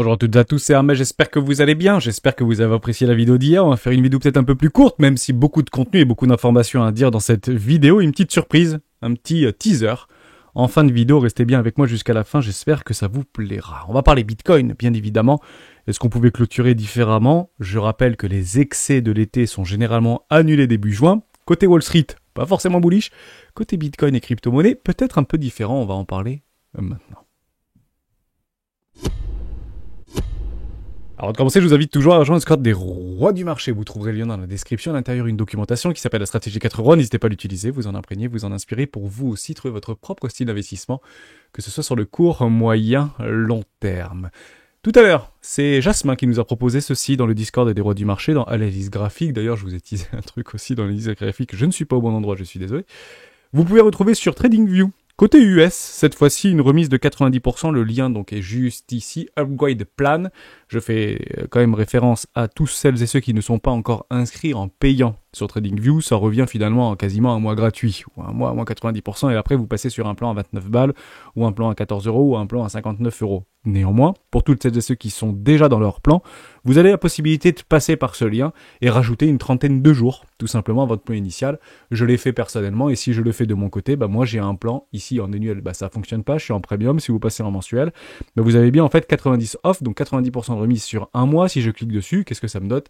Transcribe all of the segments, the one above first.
Bonjour à toutes et à tous, c'est Hermès, j'espère que vous allez bien, j'espère que vous avez apprécié la vidéo d'hier. On va faire une vidéo peut-être un peu plus courte, même si beaucoup de contenu et beaucoup d'informations à dire dans cette vidéo. Une petite surprise, un petit teaser. En fin de vidéo, restez bien avec moi jusqu'à la fin, j'espère que ça vous plaira. On va parler Bitcoin, bien évidemment. Est-ce qu'on pouvait clôturer différemment? Je rappelle que les excès de l'été sont généralement annulés début juin. Côté Wall Street, pas forcément bullish. Côté Bitcoin et crypto-monnaie, peut-être un peu différent, on va en parler maintenant. Alors, de commencer, je vous invite toujours à rejoindre le Discord des rois du marché. Vous trouverez le lien dans la description. À l'intérieur, une documentation qui s'appelle la stratégie 4 rois. N'hésitez pas à l'utiliser, vous en imprégner, vous en inspirer pour vous aussi trouver votre propre style d'investissement, que ce soit sur le court, moyen, long terme. Tout à l'heure, c'est Jasmin qui nous a proposé ceci dans le Discord des rois du marché, dans Analyse graphique. D'ailleurs, je vous ai teasé un truc aussi dans l'analyse graphique. Je ne suis pas au bon endroit, je suis désolé. Vous pouvez retrouver sur TradingView. Côté US, cette fois-ci, une remise de 90%, le lien donc est juste ici, Upgrade Plan. Je fais quand même référence à tous celles et ceux qui ne sont pas encore inscrits en payant sur TradingView. Ça revient finalement à quasiment un mois gratuit, ou un mois à moins 90%, et après vous passez sur un plan à 29 balles, ou un plan à 14 €, ou un plan à 59 €. Néanmoins, pour toutes celles et ceux qui sont déjà dans leur plan, vous avez la possibilité de passer par ce lien et rajouter une trentaine de jours, tout simplement, à votre plan initial. Je l'ai fait personnellement, et si je le fais de mon côté, moi j'ai un plan ici en annuel, ça fonctionne pas, je suis en premium. Si vous passez en mensuel, vous avez bien en fait 90 off, donc 90% de remise sur un mois. Si je clique dessus, qu'est-ce que ça me donne?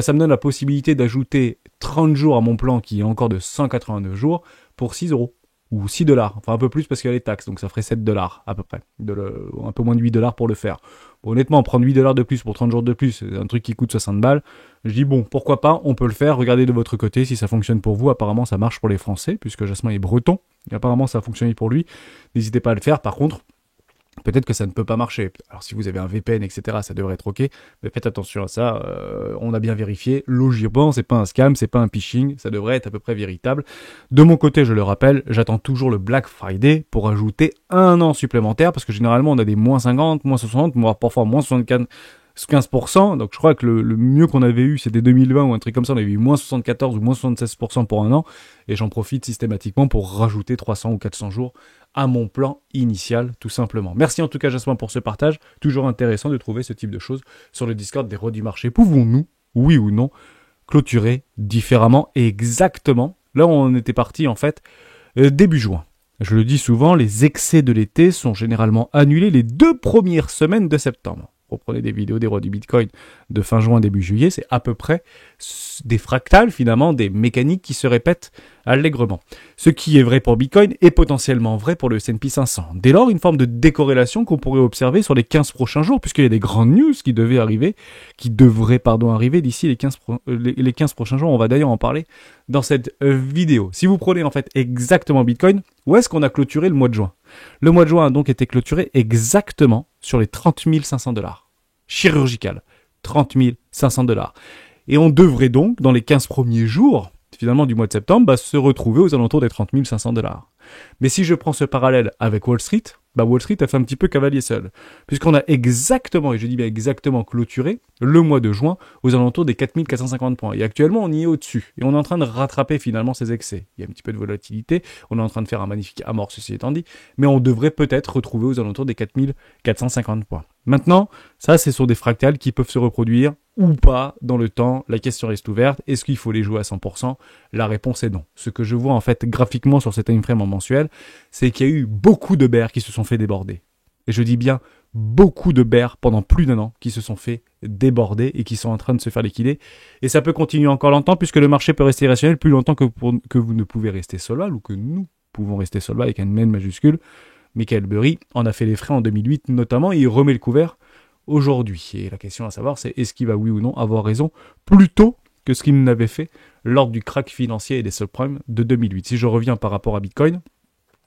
Ça me donne la possibilité d'ajouter 30 jours à mon plan qui est encore de 189 jours pour 6 €. Ou 6 $, enfin un peu plus parce qu'il y a les taxes, donc ça ferait 7 $ à peu près, un peu moins de 8 $ pour le faire. Bon, honnêtement, prendre 8 $ de plus pour 30 jours de plus, c'est un truc qui coûte 60 balles, je dis bon, pourquoi pas, on peut le faire, regardez de votre côté si ça fonctionne pour vous. Apparemment ça marche pour les Français, puisque Jasmin est breton, et apparemment ça a fonctionné pour lui, n'hésitez pas à le faire. Par contre, peut-être que ça ne peut pas marcher. Alors si vous avez un VPN, etc., ça devrait être ok, mais faites attention à ça, on a bien vérifié, logiquement, c'est pas un scam, c'est pas un phishing, ça devrait être à peu près véritable. De mon côté, je le rappelle, j'attends toujours le Black Friday pour ajouter un an supplémentaire, parce que généralement on a des moins 50, moins 60, voire parfois moins 75%, donc je crois que le mieux qu'on avait eu c'était 2020 ou un truc comme ça, on avait eu moins 74 ou moins 76% pour un an, et j'en profite systématiquement pour rajouter 300 ou 400 jours à mon plan initial, tout simplement. Merci en tout cas Jasmin pour ce partage, toujours intéressant de trouver ce type de choses sur le Discord des rois du marché. Pouvons-nous, oui ou non, clôturer différemment et exactement là où on était parti en fait début juin? Je le dis souvent, les excès de l'été sont généralement annulés les 2 premières semaines de septembre. Reprenez des vidéos des rois du Bitcoin de fin juin, début juillet, c'est à peu près des fractales, finalement, des mécaniques qui se répètent allègrement. Ce qui est vrai pour Bitcoin est potentiellement vrai pour le S&P 500. Dès lors, une forme de décorrélation qu'on pourrait observer sur les 15 prochains jours, puisqu'il y a des grandes news qui devraient arriver d'ici les 15 prochains jours. On va d'ailleurs en parler dans cette vidéo. Si vous prenez en fait exactement Bitcoin, où est-ce qu'on a clôturé le mois de juin? Le mois de juin a donc été clôturé exactement sur les 30 500 $. Chirurgical. 30 500 $. Et on devrait donc, dans les 15 premiers jours, finalement, du mois de septembre, se retrouver aux alentours des 30 500 $. Mais si je prends ce parallèle avec Wall Street, Wall Street a fait un petit peu cavalier seul, puisqu'on a exactement, et je dis bien exactement, clôturé le mois de juin aux alentours des 4 450 points. Et actuellement, on y est au-dessus. Et on est en train de rattraper finalement ces excès. Il y a un petit peu de volatilité, on est en train de faire un magnifique amorce, ceci étant dit, mais on devrait peut-être retrouver aux alentours des 4 450 points. Maintenant, ça, c'est sur des fractales qui peuvent se reproduire ou pas dans le temps. La question reste ouverte. Est-ce qu'il faut les jouer à 100%? La réponse est non. Ce que je vois en fait graphiquement sur cet time frame en mensuel, c'est qu'il y a eu beaucoup de bears qui se sont fait déborder. Et je dis bien beaucoup de bears pendant plus d'un an qui se sont fait déborder et qui sont en train de se faire liquider. Et ça peut continuer encore longtemps, puisque le marché peut rester irrationnel plus longtemps que vous ne pouvez rester solval, ou que nous pouvons rester solval avec un N majuscule. Michael Burry en a fait les frais en 2008 notamment, et il remet le couvert aujourd'hui. Et la question à savoir, c'est est-ce qu'il va oui ou non avoir raison plus tôt que ce qu'il n'avait fait lors du crack financier et des subprimes de 2008. Si je reviens par rapport à Bitcoin,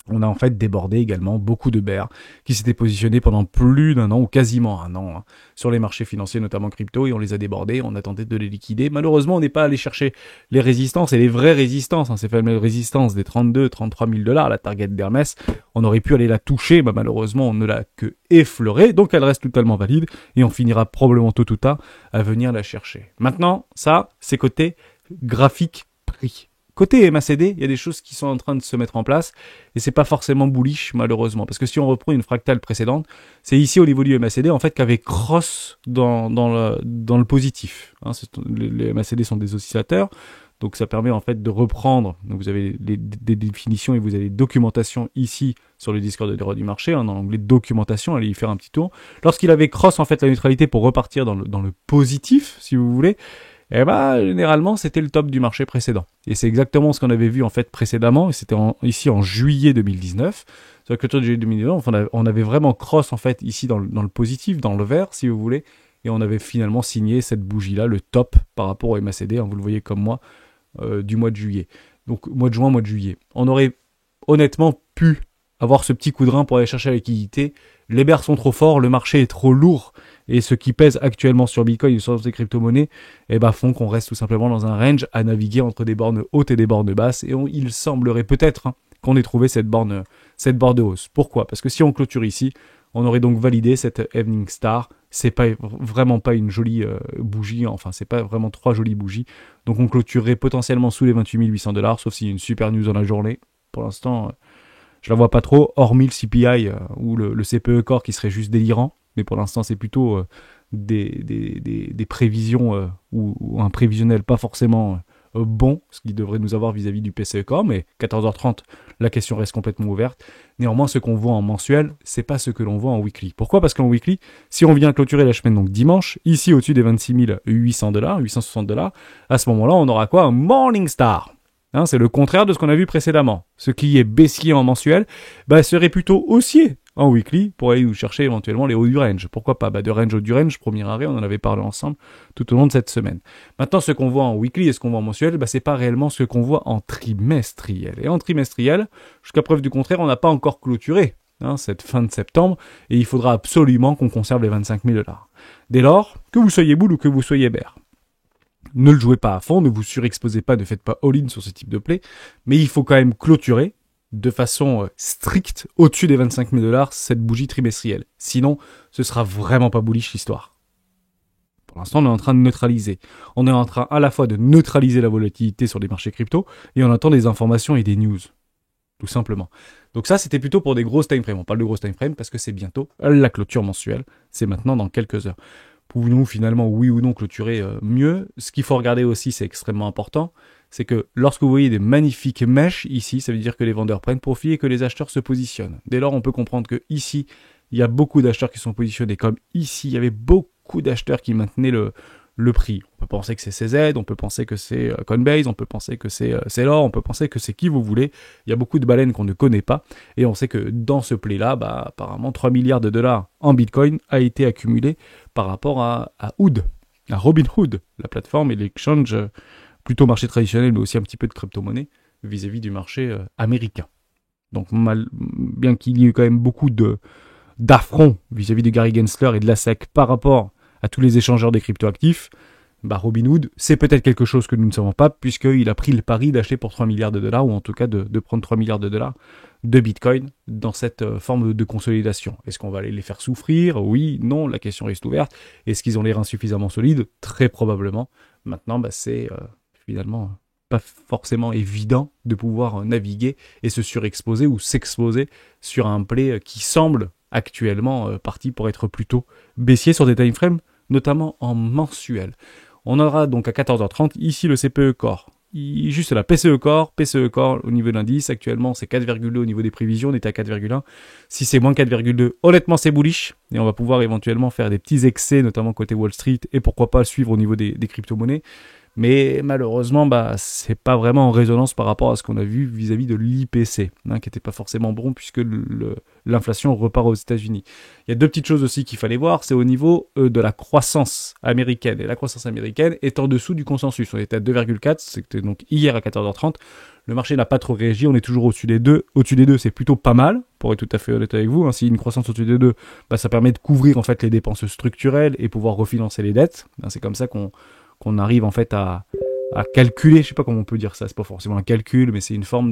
on a en fait débordé également beaucoup de bears qui s'étaient positionnés pendant plus d'un an, ou quasiment un an, sur les marchés financiers, notamment crypto, et on les a débordés, on a tenté de les liquider. Malheureusement, on n'est pas allé chercher les résistances, et les vraies résistances, ces fameuses résistances des 32 33 000 $, la target d'Hermès, on aurait pu aller la toucher, malheureusement, on ne l'a que effleurée, donc elle reste totalement valide, et on finira probablement tôt ou tard à venir la chercher. Maintenant, ça, c'est côté graphique prix. côté MACD, il y a des choses qui sont en train de se mettre en place et c'est pas forcément bullish malheureusement parce que si on reprend une fractale précédente, c'est ici au niveau du MACD en fait qu'avait cross dans le positif. Hein, les MACD sont des oscillateurs, donc ça permet en fait de reprendre. Donc vous avez des définitions et vous avez des documentations ici sur le Discord de l'erreur du marché, hein, dans l'onglet documentation, allez y faire un petit tour. Lorsqu'il avait cross en fait la neutralité pour repartir dans le positif, si vous voulez. Eh ben, généralement, c'était le top du marché précédent. Et c'est exactement ce qu'on avait vu, en fait, précédemment. Et c'était ici en juillet 2019. Sur la clôture de juillet 2019, on avait vraiment cross, en fait, ici dans le positif, dans le vert, si vous voulez. Et on avait finalement signé cette bougie-là, le top, par rapport au MACD, hein, vous le voyez comme moi, du mois de juillet. Donc, mois de juin, mois de juillet. On aurait, honnêtement, pu avoir ce petit coup de rein pour aller chercher la liquidité. Les bears sont trop forts, le marché est trop lourd. Et ce qui pèse actuellement sur Bitcoin et sur ces crypto-monnaies, eh ben, font qu'on reste tout simplement dans un range à naviguer entre des bornes hautes et des bornes basses. Et il semblerait peut-être qu'on ait trouvé cette borne de hausse. Pourquoi? Parce que si on clôture ici, on aurait donc validé cette Evening Star. C'est vraiment pas une jolie bougie, enfin c'est pas vraiment 3 jolies bougies. Donc on clôturerait potentiellement sous les 28 800$, sauf s'il y a une super news dans la journée. Pour l'instant, je la vois pas trop, hormis le CPI ou le CPE Core qui serait juste délirant. Mais pour l'instant, c'est plutôt des prévisions ou un prévisionnel pas forcément bon, ce qui devrait nous avoir vis-à-vis du PCE Core. Mais 14h30, la question reste complètement ouverte. Néanmoins, ce qu'on voit en mensuel, c'est pas ce que l'on voit en weekly. Pourquoi? Parce qu'en weekly, si on vient clôturer la semaine, donc dimanche, ici au-dessus des 26 800$, 860$, à ce moment-là, on aura quoi? Un Morning Star. Hein, c'est le contraire de ce qu'on a vu précédemment. Ce qui est baissier en mensuel, serait plutôt haussier en weekly pour aller nous chercher éventuellement les hauts du range. Pourquoi pas? De range au du range, premier arrêt, on en avait parlé ensemble tout au long de cette semaine. Maintenant, ce qu'on voit en weekly et ce qu'on voit en mensuel, c'est pas réellement ce qu'on voit en trimestriel. Et en trimestriel, jusqu'à preuve du contraire, on n'a pas encore clôturé cette fin de septembre et il faudra absolument qu'on conserve les 25 000$. Dès lors, que vous soyez bull ou que vous soyez bear. Ne le jouez pas à fond, ne vous surexposez pas, ne faites pas all-in sur ce type de play, mais il faut quand même clôturer de façon stricte au-dessus des 25 000$ cette bougie trimestrielle. Sinon, ce sera vraiment pas bullish l'histoire. Pour l'instant, on est en train de neutraliser. On est en train à la fois de neutraliser la volatilité sur les marchés crypto et on attend des informations et des news. Tout simplement. Donc ça, c'était plutôt pour des grosses time frames. On parle de grosses time frames parce que c'est bientôt la clôture mensuelle. C'est maintenant dans quelques heures. Pouvons-nous finalement, oui ou non, clôturer mieux? Ce qu'il faut regarder aussi, c'est extrêmement important, c'est que lorsque vous voyez des magnifiques mèches ici, ça veut dire que les vendeurs prennent profit et que les acheteurs se positionnent. Dès lors, on peut comprendre que ici, il y a beaucoup d'acheteurs qui sont positionnés, comme ici, il y avait beaucoup d'acheteurs qui maintenaient le prix. On peut penser que c'est CZ, on peut penser que c'est Coinbase, on peut penser que c'est Sailor, on peut penser que c'est qui vous voulez. Il y a beaucoup de baleines qu'on ne connaît pas. Et on sait que dans ce play-là, apparemment 3 milliards de dollars en Bitcoin a été accumulé par rapport à Hood, à Robinhood, la plateforme et l'exchange, plutôt marché traditionnel, mais aussi un petit peu de crypto-monnaie vis-à-vis du marché américain. Donc bien qu'il y ait quand même beaucoup d'affronts vis-à-vis de Gary Gensler et de la SEC par rapport à tous les échangeurs des cryptoactifs, Robinhood, c'est peut-être quelque chose que nous ne savons pas, puisqu'il a pris le pari d'acheter pour 3 milliards de dollars, ou en tout cas de prendre 3 milliards de dollars de Bitcoin dans cette forme de consolidation. Est-ce qu'on va aller les faire souffrir? Oui, non, la question reste ouverte. Est-ce qu'ils ont l'air insuffisamment solides? Très probablement. Maintenant, c'est finalement pas forcément évident de pouvoir naviguer et se surexposer ou s'exposer sur un play qui semble actuellement parti pour être plutôt baissier sur des time frames, notamment en mensuel. On aura donc à 14h30 ici le CPE Core. Juste là, PCE Core au niveau de l'indice, actuellement c'est 4,2 au niveau des prévisions, on était à 4,1. Si c'est moins 4,2, honnêtement c'est bullish, et on va pouvoir éventuellement faire des petits excès, notamment côté Wall Street, et pourquoi pas suivre au niveau des crypto-monnaies. Mais malheureusement, c'est pas vraiment en résonance par rapport à ce qu'on a vu vis-à-vis de l'IPC, qui n'était pas forcément bon puisque l'inflation repart aux États-Unis. Il y a deux petites choses aussi qu'il fallait voir, c'est au niveau de la croissance américaine. Et la croissance américaine est en dessous du consensus. On était à 2,4, c'était donc hier à 14h30. Le marché n'a pas trop réagi, on est toujours au-dessus des 2. Au-dessus des 2, c'est plutôt pas mal, pour être tout à fait honnête avec vous. Si une croissance au-dessus des 2, ça permet de couvrir en fait les dépenses structurelles et pouvoir refinancer les dettes. C'est comme ça qu'on arrive en fait à calculer, je sais pas comment on peut dire ça, c'est pas forcément un calcul, mais c'est une forme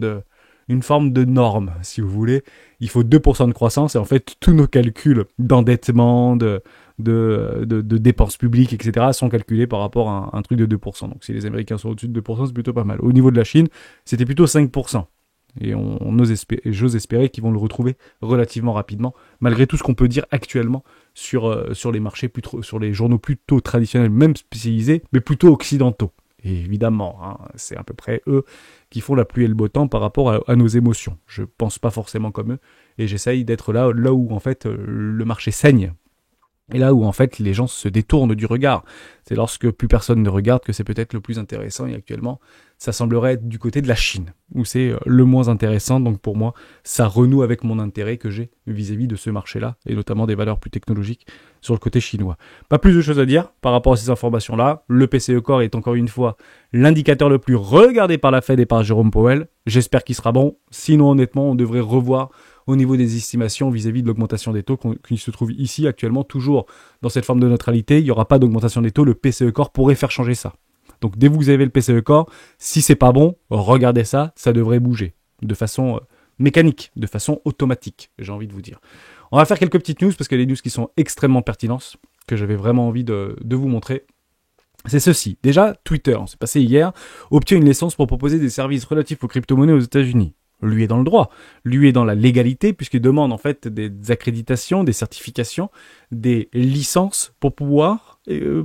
une forme de norme, si vous voulez. Il faut 2% de croissance et en fait, tous nos calculs d'endettement, de dépenses publiques, etc. sont calculés par rapport à un truc de 2%. Donc si les Américains sont au-dessus de 2%, c'est plutôt pas mal. Au niveau de la Chine, c'était plutôt 5%. Et j'ose espérer qu'ils vont le retrouver relativement rapidement, malgré tout ce qu'on peut dire actuellement sur les marchés, sur les journaux plutôt traditionnels, même spécialisés, mais plutôt occidentaux. Et évidemment, c'est à peu près eux qui font la pluie et le beau temps par rapport à nos émotions. Je pense pas forcément comme eux, et j'essaye d'être là où en fait le marché saigne. Et là où en fait les gens se détournent du regard. C'est lorsque plus personne ne regarde que c'est peut-être le plus intéressant, et actuellement ça semblerait être du côté de la Chine, où c'est le moins intéressant. Donc pour moi, ça renoue avec mon intérêt que j'ai vis-à-vis de ce marché-là, et notamment des valeurs plus technologiques sur le côté chinois. Pas plus de choses à dire par rapport à ces informations-là. Le PCE Core est encore une fois l'indicateur le plus regardé par la Fed et par Jérôme Powell. J'espère qu'il sera bon. Sinon honnêtement, on devrait revoir au niveau des estimations vis-à-vis de l'augmentation des taux qui se trouve ici actuellement toujours dans cette forme de neutralité. Il n'y aura pas d'augmentation des taux, le PCE Core pourrait faire changer ça. Donc dès que vous avez le PCE Core, si c'est pas bon, regardez ça, ça devrait bouger de façon mécanique, de façon automatique, j'ai envie de vous dire. On va faire quelques petites news parce qu'il y a des news qui sont extrêmement pertinentes, que j'avais vraiment envie de vous montrer. C'est ceci. Déjà, Twitter, c'est passé hier, obtient une licence pour proposer des services relatifs aux crypto-monnaies aux États-Unis. Lui est dans le droit, lui est dans la légalité puisqu'il demande en fait des accréditations, des certifications, des licences pour pouvoir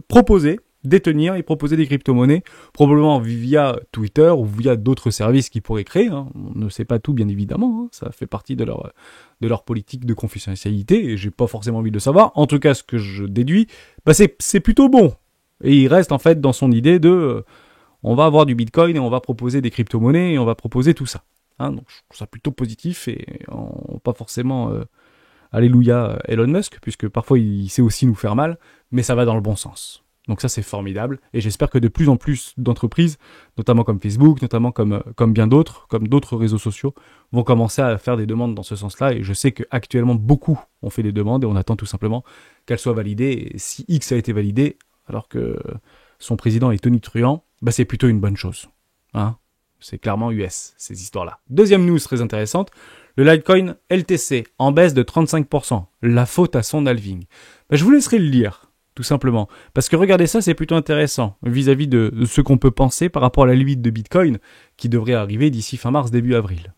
proposer, détenir et proposer des crypto-monnaies, probablement via Twitter ou via d'autres services qu'ils pourraient créer. On ne sait pas tout bien évidemment, ça fait partie de leur politique de confidentialité et j'ai pas forcément envie de le savoir. En tout cas, ce que je déduis, c'est plutôt bon. Et il reste en fait dans son idée de on va avoir du Bitcoin et on va proposer des crypto-monnaies et on va proposer tout ça. Donc je trouve ça plutôt positif et pas forcément alléluia Elon Musk, puisque parfois il sait aussi nous faire mal, mais ça va dans le bon sens. Donc ça c'est formidable et j'espère que de plus en plus d'entreprises, notamment comme Facebook, notamment comme bien d'autres, comme d'autres réseaux sociaux, vont commencer à faire des demandes dans ce sens-là et je sais qu'actuellement beaucoup ont fait des demandes et on attend tout simplement qu'elles soient validées et si X a été validé alors que son président est tonitruant, c'est plutôt une bonne chose. C'est clairement US, ces histoires-là. Deuxième news très intéressante, le Litecoin LTC en baisse de 35%. La faute à son halving. Je vous laisserai le lire, tout simplement. Parce que regardez ça, c'est plutôt intéressant vis-à-vis de ce qu'on peut penser par rapport à la limite de Bitcoin qui devrait arriver d'ici fin mars, début avril.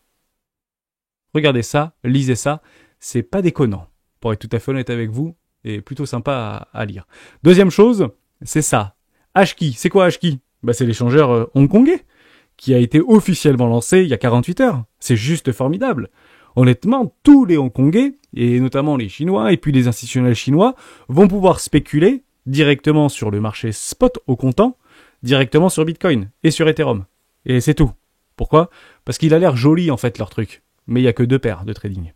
Regardez ça, lisez ça, c'est pas déconnant. Pour être tout à fait honnête avec vous, et plutôt sympa à lire. Deuxième chose, c'est ça. Hashkey, c'est quoi Hashkey ? C'est l'échangeur hongkongais qui a été officiellement lancé il y a 48 heures. C'est juste formidable. Honnêtement, tous les Hongkongais, et notamment les Chinois, et puis les institutionnels chinois, vont pouvoir spéculer directement sur le marché spot au comptant, directement sur Bitcoin et sur Ethereum. Et c'est tout. Pourquoi ? Parce qu'il a l'air joli en fait leur truc. Mais il n'y a que deux paires de trading.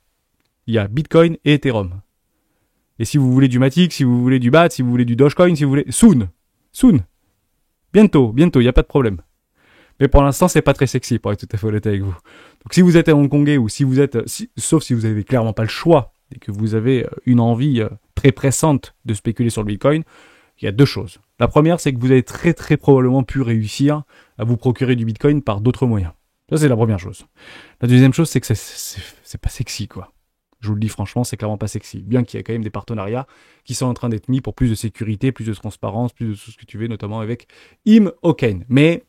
Il y a Bitcoin et Ethereum. Et si vous voulez du Matic, si vous voulez du BAT, si vous voulez du Dogecoin, si vous voulez... Soon. Bientôt, il n'y a pas de problème. Mais pour l'instant, c'est pas très sexy, pour être tout à fait honnête avec vous. Donc si vous êtes un Hongkongais ou si vous êtes... sauf si vous avez clairement pas le choix et que vous avez une envie très pressante de spéculer sur le Bitcoin, il y a deux choses. La première, c'est que vous avez très très probablement pu réussir à vous procurer du Bitcoin par d'autres moyens. Ça, c'est la première chose. La deuxième chose, c'est que c'est pas sexy, quoi. Je vous le dis franchement, c'est clairement pas sexy. Bien qu'il y ait quand même des partenariats qui sont en train d'être mis pour plus de sécurité, plus de transparence, plus de tout ce que tu veux, notamment avec Im-Hoken. Mais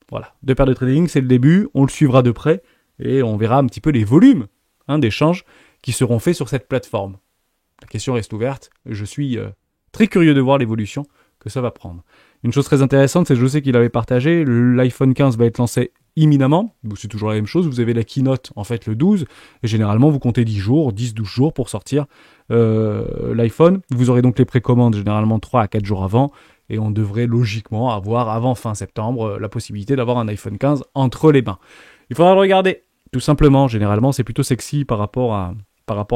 voilà, deux paires de trading, c'est le début, on le suivra de près et on verra un petit peu les volumes d'échanges qui seront faits sur cette plateforme. La question reste ouverte, je suis très curieux de voir l'évolution que ça va prendre. Une chose très intéressante, c'est que je sais qu'il avait partagé, l'iPhone 15 va être lancé imminemment, c'est toujours la même chose, vous avez la keynote en fait le 12, et généralement vous comptez 10-12 jours pour sortir l'iPhone, vous aurez donc les précommandes généralement 3 à 4 jours avant, et on devrait logiquement avoir avant fin septembre la possibilité d'avoir un iPhone 15 entre les mains. Il faudra le regarder, tout simplement, généralement c'est plutôt sexy par rapport à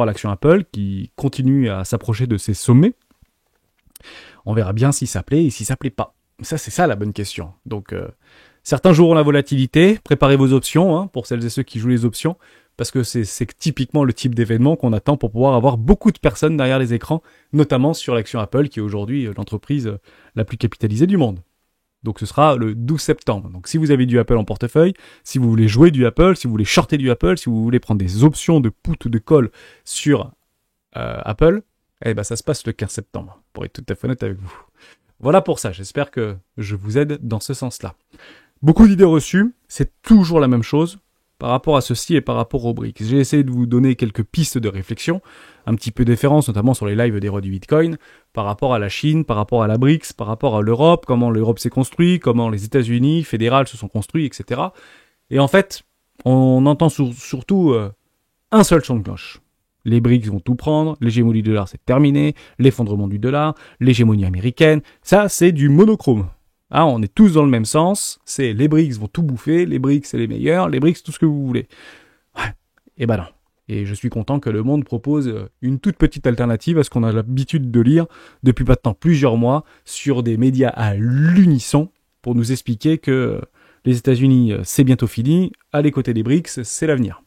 l'action Apple qui continue à s'approcher de ses sommets. On verra bien si ça plaît et si ça plaît pas. Ça, c'est ça la bonne question. Donc, certains joueront la volatilité. Préparez vos options pour celles et ceux qui jouent les options. Parce que c'est typiquement le type d'événement qu'on attend pour pouvoir avoir beaucoup de personnes derrière les écrans, notamment sur l'action Apple, qui est aujourd'hui l'entreprise la plus capitalisée du monde. Donc ce sera le 12 septembre. Donc si vous avez du Apple en portefeuille, si vous voulez jouer du Apple, si vous voulez shorter du Apple, si vous voulez prendre des options de put ou de call sur Apple, eh ben ça se passe le 15 septembre, pour être tout à fait honnête avec vous. Voilà pour ça, j'espère que je vous aide dans ce sens-là. Beaucoup d'idées reçues, c'est toujours la même chose par rapport à ceci et par rapport aux BRICS. J'ai essayé de vous donner quelques pistes de réflexion, un petit peu de référence, notamment sur les lives des rois du Bitcoin, par rapport à la Chine, par rapport à la BRICS, par rapport à l'Europe, comment l'Europe s'est construite, comment les États-Unis fédérales se sont construits, etc. Et en fait, on entend surtout un seul son de cloche. Les BRICS vont tout prendre, l'hégémonie du dollar c'est terminé, l'effondrement du dollar, l'hégémonie américaine, ça c'est du monochrome. Ah, on est tous dans le même sens, c'est les BRICS vont tout bouffer, les BRICS c'est les meilleurs, les BRICS tout ce que vous voulez. Ouais, et ben non. Et je suis content que le monde propose une toute petite alternative à ce qu'on a l'habitude de lire depuis maintenant plusieurs mois sur des médias à l'unisson pour nous expliquer que les États-Unis c'est bientôt fini, aller côté des BRICS c'est l'avenir.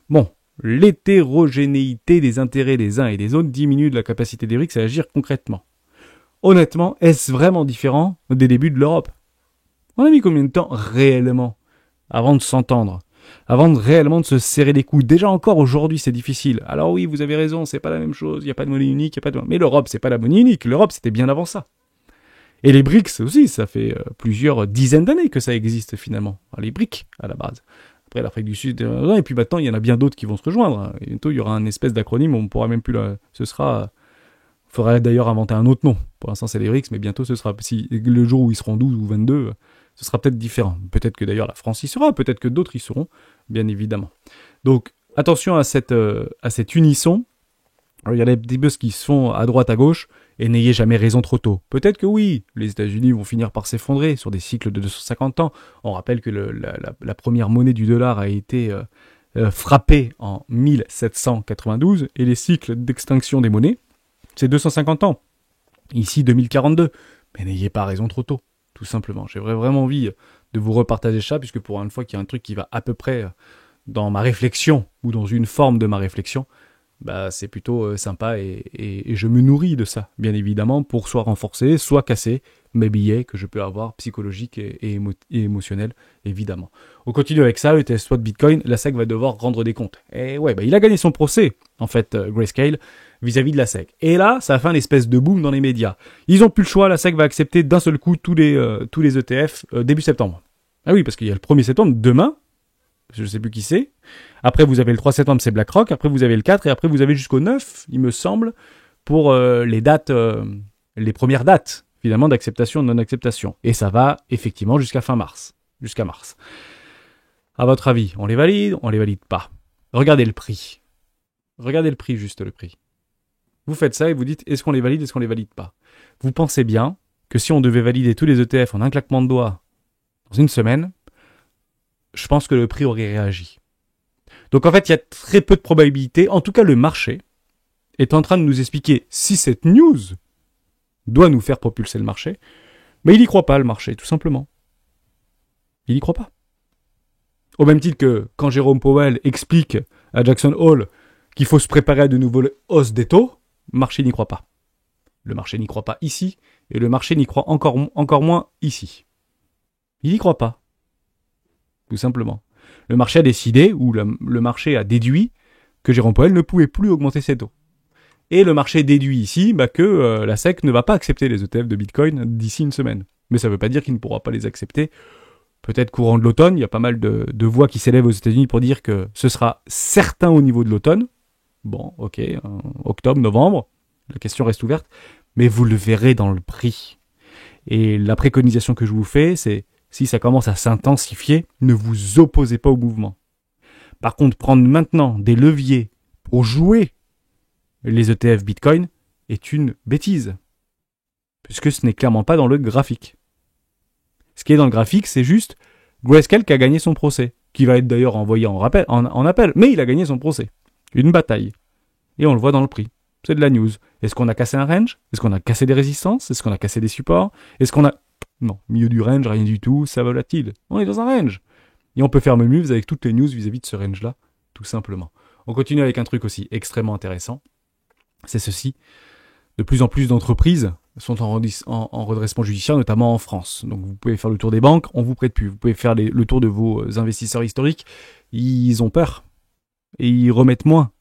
Bon, l'hétérogénéité des intérêts des uns et des autres diminue de la capacité des BRICS à agir concrètement. Honnêtement, est-ce vraiment différent des débuts de l'Europe ? On a mis combien de temps réellement avant de s'entendre, avant de réellement de se serrer les coudes ? Déjà encore aujourd'hui c'est difficile. Alors oui, vous avez raison, c'est pas la même chose, il n'y a pas de monnaie unique, mais l'Europe c'est pas la monnaie unique, l'Europe c'était bien avant ça. Et les BRICS aussi, ça fait plusieurs dizaines d'années que ça existe finalement. Alors, les BRICS à la base. Après l'Afrique du Sud, et puis maintenant il y en a bien d'autres qui vont se rejoindre. Et bientôt il y aura un espèce d'acronyme, on pourra même plus ce sera... faudrait d'ailleurs inventer un autre nom. Pour l'instant, c'est les BRICS, mais bientôt, ce sera, si le jour où ils seront 12 ou 22, ce sera peut-être différent. Peut-être que d'ailleurs la France y sera, peut-être que d'autres y seront, bien évidemment. Donc, attention à cet unisson. Alors, il y a des buzz qui se font à droite, à gauche, et n'ayez jamais raison trop tôt. Peut-être que oui, les États-Unis vont finir par s'effondrer sur des cycles de 250 ans. On rappelle que la première monnaie du dollar a été frappée en 1792, et les cycles d'extinction des monnaies, c'est 250 ans. Ici, 2042. Mais n'ayez pas raison trop tôt, tout simplement. J'aurais vraiment envie de vous repartager ça, puisque pour une fois qu'il y a un truc qui va à peu près dans ma réflexion, ou dans une forme de ma réflexion, bah c'est plutôt sympa, et je me nourris de ça, bien évidemment, pour soit renforcer, soit casser mes billets que je peux avoir, psychologiques et émotionnels, évidemment. On continue avec ça, le TS de Bitcoin, la SEC va devoir rendre des comptes. Et ouais, bah il a gagné son procès, en fait, Grayscale, vis-à-vis de la SEC. Et là, ça a fait une espèce de boom dans les médias. Ils ont plus le choix, la SEC va accepter d'un seul coup tous les ETF début septembre. Ah oui, parce qu'il y a le 1er septembre, demain, je ne sais plus qui c'est. Après, vous avez le 3 septembre, c'est BlackRock. Après, vous avez le 4. Et après, vous avez jusqu'au 9, il me semble, pour les dates, les premières dates, finalement, d'acceptation et de non-acceptation. Et ça va, effectivement, jusqu'à fin mars. Jusqu'à mars. À votre avis, on les valide pas. Regardez le prix. Regardez le prix, juste le prix. Vous faites ça et vous dites, est-ce qu'on les valide pas ? Vous pensez bien que si on devait valider tous les ETF en un claquement de doigts dans une semaine, je pense que le prix aurait réagi. Donc en fait, il y a très peu de probabilité, en tout cas le marché est en train de nous expliquer si cette news doit nous faire propulser le marché, mais il n'y croit pas le marché, tout simplement. Il n'y croit pas. Au même titre que quand Jérôme Powell explique à Jackson Hole qu'il faut se préparer à de nouvelles hausses des taux, le marché n'y croit pas. Le marché n'y croit pas ici, et le marché n'y croit encore moins ici. Il n'y croit pas. Tout simplement. Le marché a décidé, ou le marché a déduit, que Jérôme Powell ne pouvait plus augmenter ses taux. Et le marché déduit ici que la SEC ne va pas accepter les ETF de Bitcoin d'ici une semaine. Mais ça ne veut pas dire qu'il ne pourra pas les accepter. Peut-être courant de l'automne, il y a pas mal de voix qui s'élèvent aux États-Unis pour dire que ce sera certain au niveau de l'automne. Bon, ok, octobre, novembre, la question reste ouverte, mais vous le verrez dans le prix. Et la préconisation que je vous fais, c'est si ça commence à s'intensifier, ne vous opposez pas au mouvement. Par contre, prendre maintenant des leviers pour jouer les ETF Bitcoin est une bêtise. Puisque ce n'est clairement pas dans le graphique. Ce qui est dans le graphique, c'est juste Grayscale qui a gagné son procès, qui va être d'ailleurs envoyé en appel, mais il a gagné son procès. Une bataille. Et on le voit dans le prix. C'est de la news. Est-ce qu'on a cassé un range ? Est-ce qu'on a cassé des résistances ? Est-ce qu'on a cassé des supports ? Est-ce qu'on a... Non, milieu du range, rien du tout, ça volatile. On est dans un range. Et on peut faire même mieux avec toutes les news vis-à-vis de ce range-là, tout simplement. On continue avec un truc aussi extrêmement intéressant. C'est ceci. De plus en plus d'entreprises sont en redressement judiciaire, notamment en France. Donc vous pouvez faire le tour des banques, on vous prête plus. Vous pouvez faire le tour de vos investisseurs historiques, ils ont peur et ils remettent moins.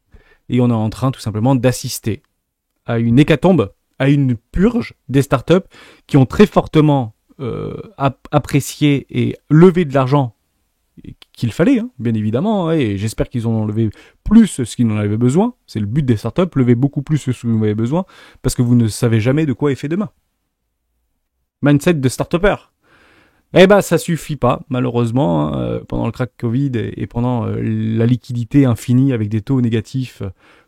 Et on est en train tout simplement d'assister à une hécatombe, à une purge des startups qui ont très fortement apprécié et levé de l'argent qu'il fallait, hein, bien évidemment, et j'espère qu'ils en ont levé plus ce qu'ils en avaient besoin. C'est le but des startups, lever beaucoup plus ce que vous avez besoin, parce que vous ne savez jamais de quoi est fait demain. Mindset de start-upper. Eh ben, ça suffit pas, malheureusement, hein, pendant le crack Covid et pendant la liquidité infinie avec des taux négatifs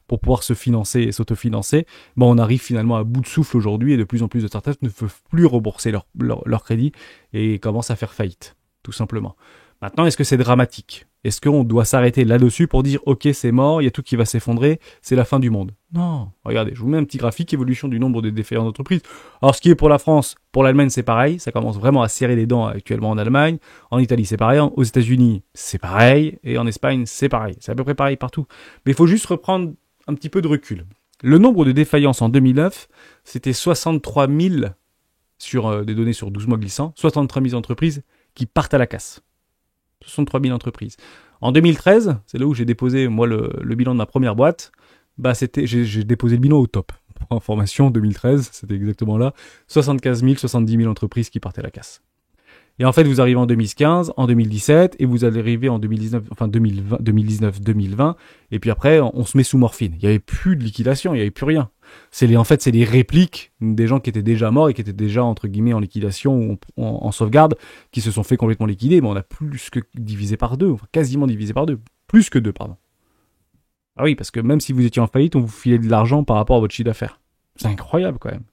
pour pouvoir se financer et s'autofinancer, bon, on arrive finalement à bout de souffle aujourd'hui et de plus en plus de startups ne peuvent plus rembourser leur crédit et commencent à faire faillite, tout simplement. Maintenant, est-ce que c'est dramatique? Est-ce qu'on doit s'arrêter là-dessus pour dire « Ok, c'est mort, il y a tout qui va s'effondrer, c'est la fin du monde ». Non, regardez, je vous mets un petit graphique, évolution du nombre de défaillances d'entreprises. Alors, ce qui est pour la France, pour l'Allemagne, c'est pareil, ça commence vraiment à serrer les dents actuellement en Allemagne. En Italie, c'est pareil, aux États-Unis, c'est pareil, et en Espagne, c'est pareil. C'est à peu près pareil partout. Mais il faut juste reprendre un petit peu de recul. Le nombre de défaillances en 2009, c'était 63 000 sur des données sur 12 mois glissants, 63 000 entreprises qui partent à la casse. 63 000 entreprises. En 2013, c'est là où j'ai déposé moi le bilan de ma première boîte. Bah j'ai déposé le bilan au top. Pour information, 2013, c'était exactement là. 75 000, 70 000 entreprises qui partaient à la casse. Et en fait, vous arrivez en 2015, en 2017, et vous allez arriver en 2019, enfin 2019, 2020, et puis après, on se met sous morphine. Il n'y avait plus de liquidation, il n'y avait plus rien. C'est les répliques des gens qui étaient déjà morts et qui étaient déjà, entre guillemets, en liquidation ou en sauvegarde, qui se sont fait complètement liquider, mais on a plus que divisé par deux, enfin quasiment divisé par deux. Plus que deux, pardon. Ah oui, parce que même si vous étiez en faillite, on vous filait de l'argent par rapport à votre chiffre d'affaires. C'est incroyable quand même.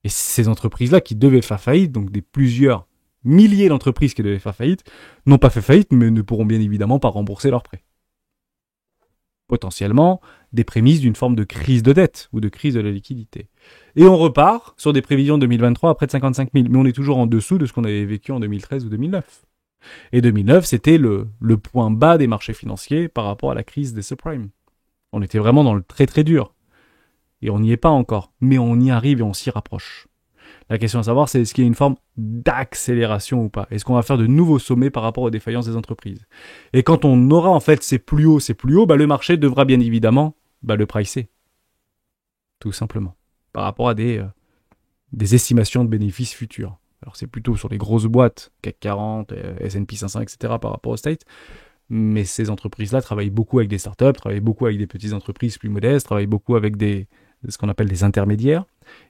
Et ces entreprises-là qui devaient faire faillite, donc des plusieurs milliers d'entreprises qui devaient faire faillite, n'ont pas fait faillite, mais ne pourront bien évidemment pas rembourser leurs prêts. Potentiellement, des prémices d'une forme de crise de dette ou de crise de la liquidité. Et on repart sur des prévisions 2023 à près de 55 000, mais on est toujours en dessous de ce qu'on avait vécu en 2013 ou 2009. Et 2009, c'était le point bas des marchés financiers par rapport à la crise des subprimes. On était vraiment dans le très très dur. Et on n'y est pas encore, mais on y arrive et on s'y rapproche. La question à savoir, c'est est-ce qu'il y a une forme d'accélération ou pas? Est-ce qu'on va faire de nouveaux sommets par rapport aux défaillances des entreprises? Et quand on aura en fait ces plus hauts, bah, le marché devra bien évidemment le pricer. Tout simplement. Par rapport à des estimations de bénéfices futurs. Alors c'est plutôt sur les grosses boîtes, CAC 40, S&P 500, etc. par rapport aux States. Mais ces entreprises-là travaillent beaucoup avec des startups, travaillent beaucoup avec des petites entreprises plus modestes, travaillent beaucoup avec ce qu'on appelle des intermédiaires.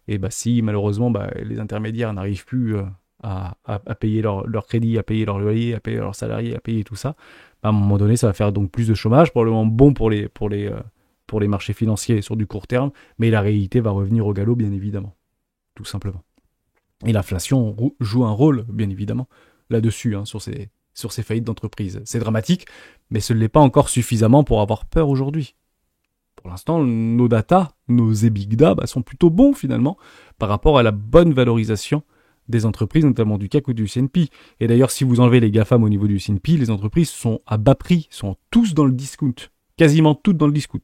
Et bah, si malheureusement les intermédiaires n'arrivent plus à payer leur crédit, à payer leur loyer, à payer leurs salariés, à payer tout ça, à un moment donné, ça va faire donc plus de chômage, probablement bon pour les marchés financiers sur du court terme, mais la réalité va revenir au galop, bien évidemment. Tout simplement. Et l'inflation joue un rôle, bien évidemment, là-dessus, hein, sur ces faillites d'entreprise. C'est dramatique, mais ce ne l'est pas encore suffisamment pour avoir peur aujourd'hui. Pour l'instant, nos data, nos EBITDA sont plutôt bons finalement par rapport à la bonne valorisation des entreprises, notamment du CAC ou du S&P. Et d'ailleurs, si vous enlevez les GAFAM au niveau du S&P, les entreprises sont à bas prix, sont tous dans le discount, quasiment toutes dans le discount.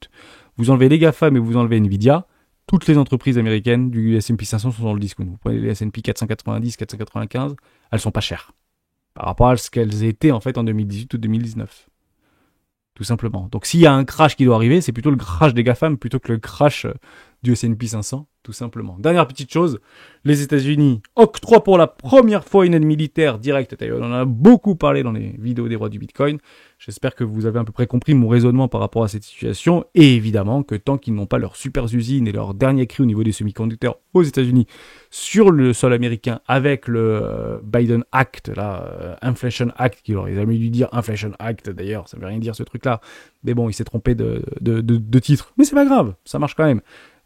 Vous enlevez les GAFAM et vous enlevez Nvidia, toutes les entreprises américaines du S&P 500 sont dans le discount. Vous prenez les S&P 490, 495, elles sont pas chères par rapport à ce qu'elles étaient en fait en 2018 ou 2019. Tout simplement. Donc s'il y a un crash qui doit arriver, c'est plutôt le crash des GAFAM plutôt que le crash du S&P 500, tout simplement. Dernière petite chose, les États-Unis octroient pour la première fois une aide militaire directe à Taïwan. On en a beaucoup parlé dans les vidéos des rois du Bitcoin. J'espère que vous avez à peu près compris mon raisonnement par rapport à cette situation. Et évidemment que tant qu'ils n'ont pas leurs super usines et leur dernier cri au niveau des semi-conducteurs aux États-Unis sur le sol américain avec le Biden Act, Inflation Act, qui aurait jamais dû dire Inflation Act d'ailleurs, ça ne veut rien dire ce truc-là. Mais bon, il s'est trompé de titre. Mais c'est pas grave, ça marche quand même.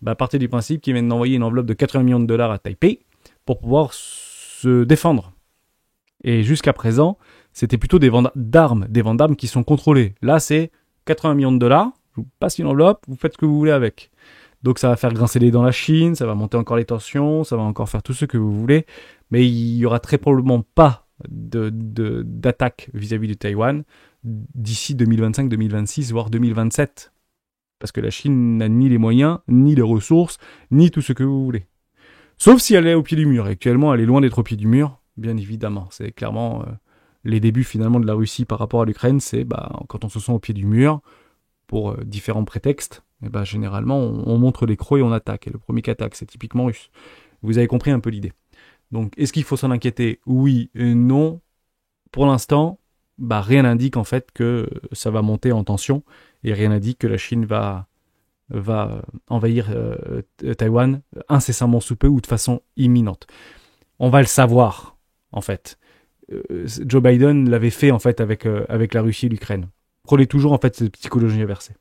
À partir du principe qu'ils viennent d'envoyer une enveloppe de 80 millions de dollars à Taipei pour pouvoir se défendre. Et jusqu'à présent, c'était plutôt des ventes d'armes qui sont contrôlées. Là, c'est 80 millions de dollars, je vous passe une enveloppe, vous faites ce que vous voulez avec. Donc ça va faire grincer les dents la Chine, ça va monter encore les tensions, ça va encore faire tout ce que vous voulez, mais il n'y aura très probablement pas d'attaque vis-à-vis de Taïwan d'ici 2025, 2026, voire 2027. Parce que la Chine n'a ni les moyens, ni les ressources, ni tout ce que vous voulez. Sauf si elle est au pied du mur. Et actuellement, elle est loin d'être au pied du mur, bien évidemment. C'est clairement les débuts finalement de la Russie par rapport à l'Ukraine, c'est quand on se sent au pied du mur, pour différents prétextes, et généralement on montre les crocs et on attaque. Et le premier qui attaque, c'est typiquement russe. Vous avez compris un peu l'idée. Donc, est-ce qu'il faut s'en inquiéter? Oui et non. Pour l'instant, rien n'indique en fait que ça va monter en tension et rien n'indique que la Chine va envahir Taïwan incessamment sous peu ou de façon imminente. On va le savoir, en fait. Joe Biden l'avait fait en fait avec la Russie et l'Ukraine. Prenez toujours en fait cette psychologie inversée.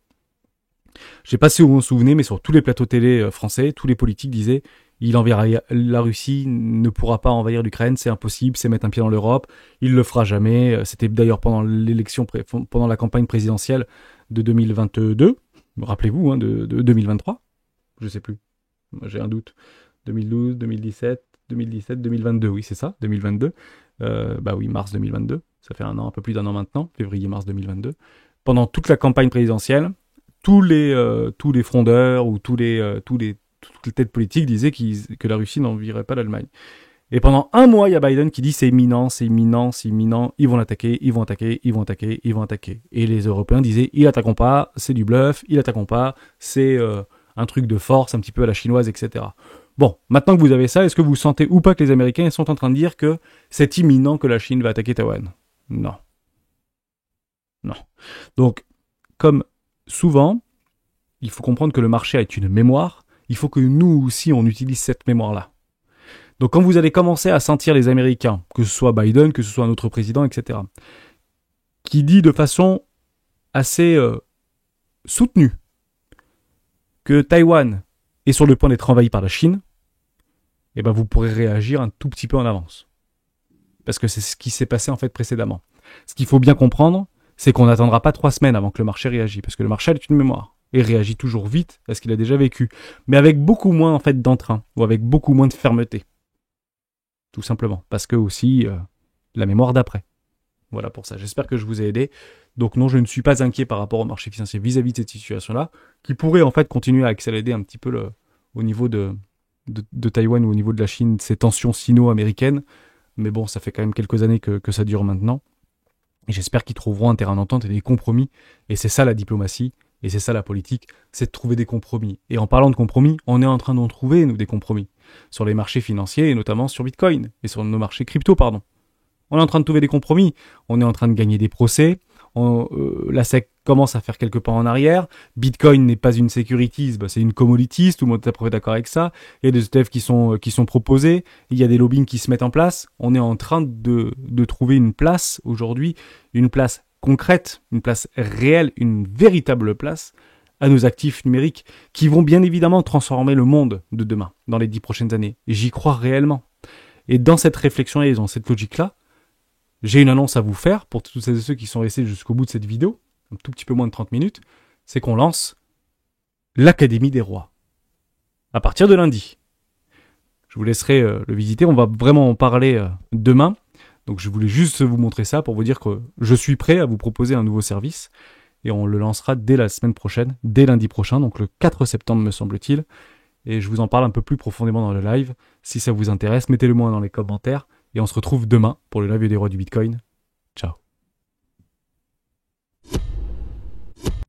Je sais pas si vous vous souvenez, mais sur tous les plateaux télé français, tous les politiques disaient il enverra la Russie, ne pourra pas envahir l'Ukraine, c'est impossible, c'est mettre un pied dans l'Europe, il le fera jamais. C'était d'ailleurs pendant pendant la campagne présidentielle de 2022, rappelez-vous, de 2023, je sais plus, j'ai un doute, 2012, 2017, 2022, oui c'est ça, 2022, oui mars 2022, ça fait un peu plus d'un an maintenant, février-mars 2022. Pendant toute la campagne présidentielle, tous les frondeurs ou toutes les têtes politiques disaient que la Russie n'envierait pas l'Allemagne. Et pendant un mois, il y a Biden qui dit c'est imminent, c'est imminent, c'est imminent, ils vont l'attaquer, ils vont attaquer, ils vont attaquer, ils vont attaquer. Et les Européens disaient ils attaqueront pas, c'est du bluff, ils attaqueront pas, c'est un truc de force, un petit peu à la chinoise, etc. Bon, maintenant que vous avez ça, est-ce que vous sentez ou pas que les Américains sont en train de dire que c'est imminent que la Chine va attaquer Taïwan? Non. Non. Donc, comme souvent, il faut comprendre que le marché a une mémoire, il faut que nous aussi on utilise cette mémoire-là. Donc quand vous allez commencer à sentir les Américains, que ce soit Biden, que ce soit un autre président, etc., qui dit de façon assez soutenue que Taïwan est sur le point d'être envahi par la Chine, vous pourrez réagir un tout petit peu en avance. Parce que c'est ce qui s'est passé en fait précédemment. Ce qu'il faut bien comprendre, c'est qu'on n'attendra pas 3 semaines avant que le marché réagisse, parce que le marché a une mémoire et réagit toujours vite à ce qu'il a déjà vécu, mais avec beaucoup moins en fait d'entrain ou avec beaucoup moins de fermeté, tout simplement, parce que aussi la mémoire d'après. Voilà pour ça. J'espère que je vous ai aidé. Donc non, je ne suis pas inquiet par rapport au marché financier vis-à-vis de cette situation-là, qui pourrait en fait continuer à accélérer un petit peu au niveau de Taïwan ou au niveau de la Chine, ces tensions sino-américaines. Mais bon, ça fait quand même quelques années que ça dure maintenant. Et j'espère qu'ils trouveront un terrain d'entente et des compromis. Et c'est ça la diplomatie, et c'est ça la politique, c'est de trouver des compromis. Et en parlant de compromis, on est en train d'en trouver, nous, des compromis. Sur les marchés financiers, et notamment sur Bitcoin, et sur nos marchés crypto, pardon. On est en train de trouver des compromis. On est en train de gagner des procès. La SEC commence à faire quelques pas en arrière. Bitcoin n'est pas une securities, c'est une commodities. Tout le monde est à peu près d'accord avec ça. Il y a des ETF qui sont proposés. Il y a des lobbying qui se mettent en place. On est en train de trouver une place aujourd'hui, une place concrète, une place réelle, une véritable place à nos actifs numériques qui vont bien évidemment transformer le monde de demain, dans les 10 prochaines années. Et j'y crois réellement. Et dans cette réflexion et dans cette logique-là, j'ai une annonce à vous faire pour tous celles et ceux qui sont restés jusqu'au bout de cette vidéo, un tout petit peu moins de 30 minutes, c'est qu'on lance l'Académie des Rois. À partir de lundi. Je vous laisserai le visiter, on va vraiment en parler demain. Donc je voulais juste vous montrer ça pour vous dire que je suis prêt à vous proposer un nouveau service. Et on le lancera dès la semaine prochaine, dès lundi prochain, donc le 4 septembre me semble-t-il. Et je vous en parle un peu plus profondément dans le live. Si ça vous intéresse, mettez-le moi dans les commentaires. Et on se retrouve demain pour le live des rois du Bitcoin.